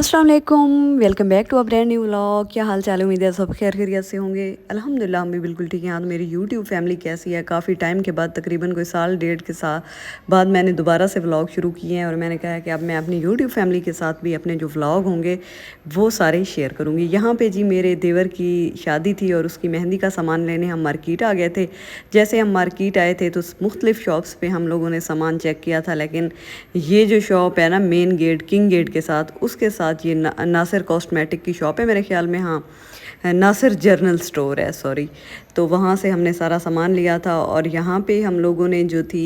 अस्सलाम वालेकुम, welcome back to a brand new vlog. क्या हाल चाल है? उम्मीद है सब खैर खैरियत से होंगे। अल्हम्दुलिल्लाह हम भी बिल्कुल ठीक हैं। आज मेरी यूट्यूब फैमिली कैसी है? काफ़ी टाइम के बाद, तकरीबन कोई साल डेढ़ के साथ बाद मैंने दोबारा से व्लॉग शुरू किए हैं और मैंने कहा है कि अब मैं अपनी यूट्यूब फैमिली के साथ भी अपने जो व्लॉग होंगे वो सारे शेयर करूँगी। यहाँ पे जी मेरे देवर की शादी थी और उसकी मेहंदी का सामान लेने हम मार्केट आ गए थे। जैसे हम मार्केट आए थे तो मुख्तलिफ़ शॉप्स पे हम लोगों ने सामान चेक किया था, लेकिन ये जो शॉप है ना, मेन गेट किंग गेट के साथ, उसके साथ ये नासिर कॉस्मेटिक की शॉप है मेरे ख्याल में। हाँ, नासिर जर्नल स्टोर है, सॉरी। तो वहाँ से हमने सारा सामान लिया था और यहाँ पे हम लोगों ने जो थी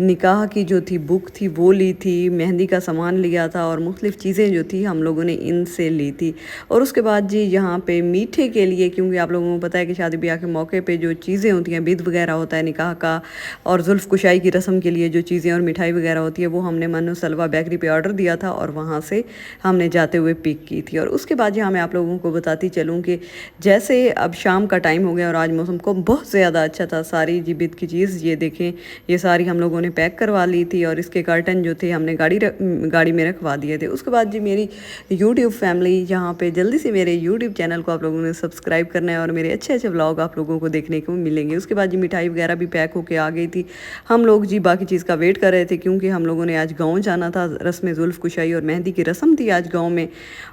निकाह की जो थी बुक थी वो ली थी, मेहंदी का सामान लिया था और मुख्तलिफ़ चीज़ें जो थी हम लोगों ने इनसे ली थी। और उसके बाद जी यहाँ पे मीठे के लिए, क्योंकि आप लोगों को पता है कि शादी ब्याह के मौके पे जो चीज़ें होती हैं, बिद वगैरह होता है निकाह का, और जुल्फ़ कुशाई की रस्म के लिए जो चीज़ें और मिठाई वगैरह होती है वो हमने मनु सलवा बेकरी पे ऑर्डर दिया था और वहाँ से हमने जाते हुए पिक की थी। और उसके बाद यहाँ मैं आप लोगों को बताती चलूँ कि जैसे अब शाम का टाइम हो गया और आज मौसम को बहुत ज़्यादा अच्छा था। सारी जिबित की चीज़ ये देखें, ये सारी हम लोगों ने पैक करवा ली थी और इसके कर्टन जो थे हमने गाड़ी में रखवा दिए थे। उसके बाद जी मेरी यूट्यूब फैमिली यहाँ पे जल्दी से मेरे यूट्यूब चैनल को आप लोगों ने सब्सक्राइब करना है और मेरे अच्छे अच्छे व्लॉग आप लोगों को देखने को मिलेंगे। उसके बाद जी मिठाई वगैरह भी पैक होके आ गई थी। हम लोग जी बाकी चीज़ का वेट कर रहे थे क्योंकि हम लोगों ने आज गाँव जाना था। रस्म जुल्फ़ कुशाई और मेहंदी की रस्म थी आज गाँव में।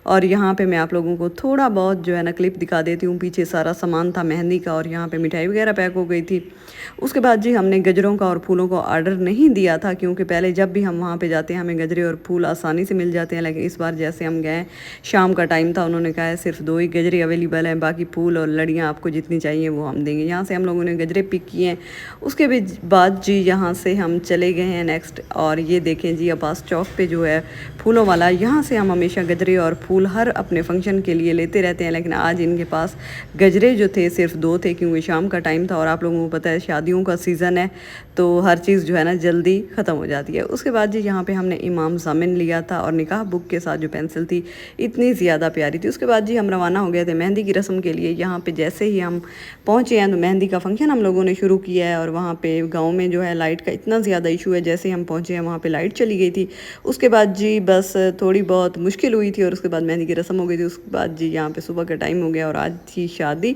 और यहाँ पे मैं आप लोगों को थोड़ा बहुत जो है ना क्लिप दिखा देती हूँ। पीछे सारा सामान था मेहंदी का और यहाँ पे मिठाई वगैरह पैक हो गई थी। उसके बाद जी हमने गजरों का और फूलों का ऑर्डर नहीं दिया था, क्योंकि पहले जब भी हम वहाँ पे जाते हैं हमें गजरे और फूल आसानी से मिल जाते हैं, लेकिन इस बार जैसे हम गए शाम का टाइम था, उन्होंने कहा है सिर्फ 2 ही गजरे अवेलेबल हैं, बाकी फूल और लड़ियाँ आपको जितनी चाहिए वो हम देंगे। यहाँ से हम लोगों ने गजरे पिक किए हैं। उसके बाद जी यहाँ से हम चले गए हैं नेक्स्ट। और ये देखें जी अब्बास चौक पे जो है फूलों वाला, यहाँ से हम हमेशा गजरे और फूल हर अपने फंक्शन के लिए लेते रहते हैं, लेकिन आज इनके पास गजरे जो थे सिर्फ 2 थे क्योंकि शाम का टाइम था और आप लोगों को पता है शादियों का सीज़न है तो हर चीज़ जो है ना जल्दी ख़त्म हो जाती है। उसके बाद जी यहाँ पे हमने इमाम ज़ामिन लिया था और निकाह बुक के साथ जो पेंसिल थी इतनी ज़्यादा प्यारी थी। उसके बाद जी हम रवाना हो गए थे मेहंदी की रस्म के लिए। यहाँ पे जैसे ही हम पहुँचे हैं तो मेहंदी का फंक्शन हम लोगों ने शुरू किया है और वहाँ पे गाँव में जो है लाइट का इतना ज़्यादा इशू है, जैसे हम पहुँचे हैं वहाँ पर लाइट चली गई थी। उसके बाद जी बस थोड़ी बहुत मुश्किल हुई थी और उसके बाद मेहंदी की रस्म हो गई थी। उसके बाद जी यहाँ पे सुबह का टाइम हो गया और आज थी शादी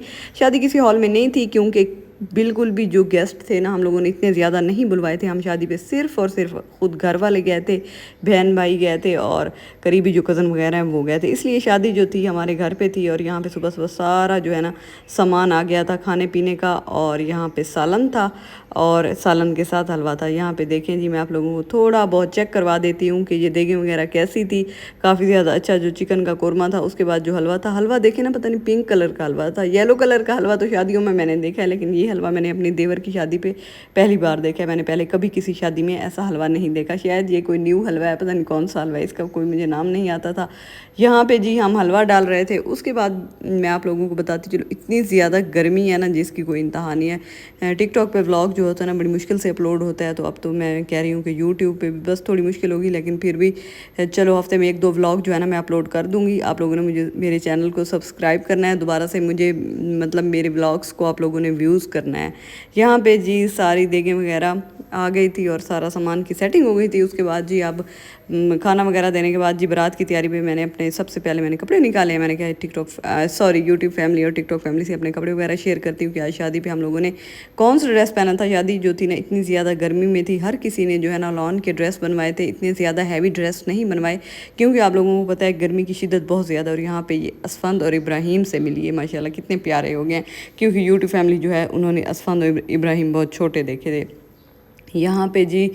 किसी हॉल में नहीं थी, क्योंकि बिल्कुल भी जो गेस्ट थे ना हम लोगों ने इतने ज़्यादा नहीं बुलवाए थे। हम शादी पे सिर्फ और सिर्फ खुद घर वाले गए थे, बहन भाई गए थे और करीबी जो कज़न वगैरह हैं वो गए थे, इसलिए शादी जो थी हमारे घर पे थी। और यहाँ पे सुबह सुबह सारा जो है ना सामान आ गया था खाने पीने का। और यहाँ पे सालन था और सालन के साथ हलवा था। यहाँ पे देखें जी मैं आप लोगों को थोड़ा बहुत चेक करवा देती हूँ कि ये देखें वगैरह कैसी थी। काफ़ी ज़्यादा अच्छा जो चिकन का कोरमा था। उसके बाद जो हलवा था, हलवा देखें ना, पता नहीं पिंक कलर का हलवा था। येलो कलर का हलवा तो शादियों में मैंने देखा है, लेकिन ये हलवा मैंने अपनी देवर की शादी पे पहली बार देखा है। मैंने पहले कभी किसी शादी में ऐसा हलवा नहीं देखा। शायद ये कोई न्यू हलवा है, पता नहीं कौन सा हलवा है, इसका कोई मुझे नाम नहीं आता था। यहाँ पे जी हम हलवा डाल रहे थे। उसके बाद मैं आप लोगों को बताती चलो, इतनी ज़्यादा गर्मी है ना जिसकी कोई इंतहा नहीं है। टिकटॉक पे व्लॉग जो होता है ना बड़ी मुश्किल से अपलोड होता है, तो अब तो मैं कह रही हूँ कि यूट्यूब पे भी बस थोड़ी मुश्किल होगी, लेकिन फिर भी चलो हफ्ते में 1-2 व्लॉग जो है ना मैं अपलोड कर दूँगी। आप लोगों ने मुझे मेरे चैनल को सब्सक्राइब करना है, दोबारा से मुझे मतलब मेरे व्लॉग्स को आप लोगों ने व्यूज़ करना है। यहाँ पे जी सारी देगें वगैरह आ गई थी और सारा सामान की सेटिंग हो गई थी। उसके बाद जी अब खाना वगैरह देने के बाद जी बारात की तैयारी में मैंने अपने सबसे पहले मैंने कपड़े निकाले हैं। मैंने कहा यूट्यूब फैमिली और टिकटॉक फैमिली से अपने कपड़े वगैरह शेयर करती हूँ कि आज शादी पे हम लोगों ने कौन सा ड्रेस पहना था। शादी जो थी ना इतनी ज़्यादा गर्मी में थी, हर किसी ने जो है ना लॉन के ड्रेस बनवाए थे। इतने ज़्यादा हैवी ड्रेस नहीं बनवाए क्योंकि आप लोगों को पता है गर्मी की शिद्दत बहुत ज़्यादा। और यहाँ पे ये असफंद और इब्राहिम से मिली है, माशाल्लाह कितने प्यारे हो गए हैं, क्योंकि यूट्यूब फैमिली जो है उन्होंने असफंद और इब्राहिम बहुत छोटे देखे थे। यहाँ पे जी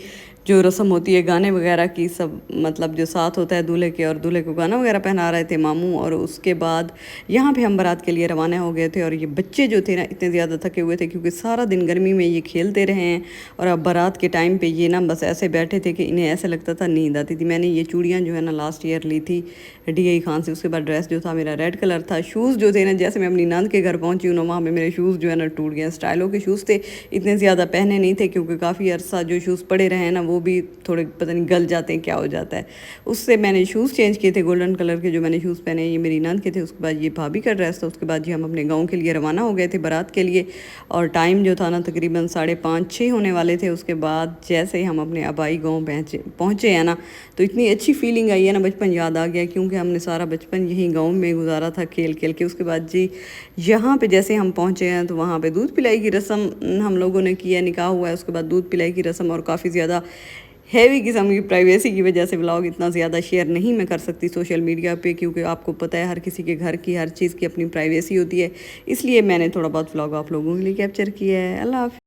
जो रस्म होती है गाने वगैरह की, सब मतलब जो साथ होता है दूल्हे के और दूल्हे को गाना वगैरह पहना रहे थे मामू। और उसके बाद यहाँ पे हम बारात के लिए रवाना हो गए थे। और ये बच्चे जो थे ना इतने ज़्यादा थके हुए थे क्योंकि सारा दिन गर्मी में ये खेलते रहे हैं। और अब बारात के टाइम पे ये ना बस ऐसे बैठे थे कि इन्हें ऐसे लगता था नींद आती थी। मैंने ये चूड़ियाँ जो है ना लास्ट ईयर ली थी DI खान से। उसके बाद ड्रेस जो था मेरा रेड कलर था। शूज़ जो थे ना, जैसे मैं अपनी नंद के घर पहुँची हूँ ना, वहाँ पर मेरे शूज़ जो है ना टूट गए। स्टाइलों के शूज़ थे, इतने ज़्यादा पहने नहीं थे क्योंकि काफ़ी अर्सा जो शूज़ पड़े रहे हैं ना वो भी थोड़े पता नहीं गल जाते हैं, क्या हो जाता है। उससे मैंने शूज़ चेंज किए थे, गोल्डन कलर के जो मैंने शूज़ पहने ये मेरी नंद के थे। उसके बाद ये भाभी का ड्रेस था। उसके बाद जी हम अपने गाँव के लिए रवाना हो गए थे बारात के लिए, और टाइम जो था ना तकरीबन 5:30-6 होने वाले थे। उसके बाद जैसे ही हम अपने आबाई गाँव पहुँचे हैं ना, तो इतनी अच्छी फीलिंग आई है ना, बचपन याद आ गया, क्योंकि हमने सारा बचपन यहीं गाँव में गुजारा था खेल खेल के। उसके बाद जी यहाँ पे जैसे हम पहुँचे हैं तो वहाँ पे दूध पिलाई की रस्म हम लोगों ने की है, निकाह हुआ है। उसके बाद दूध पिलाई की रस्म, और काफ़ी ज़्यादा हैवी किस्म की प्राइवेसी की वजह से व्लॉग इतना ज़्यादा शेयर नहीं मैं कर सकती सोशल मीडिया पे, क्योंकि आपको पता है हर किसी के घर की हर चीज़ की अपनी प्राइवेसी होती है। इसलिए मैंने थोड़ा बहुत व्लॉग आप लोगों के लिए कैप्चर किया है। अल्लाह हाफ़िज़।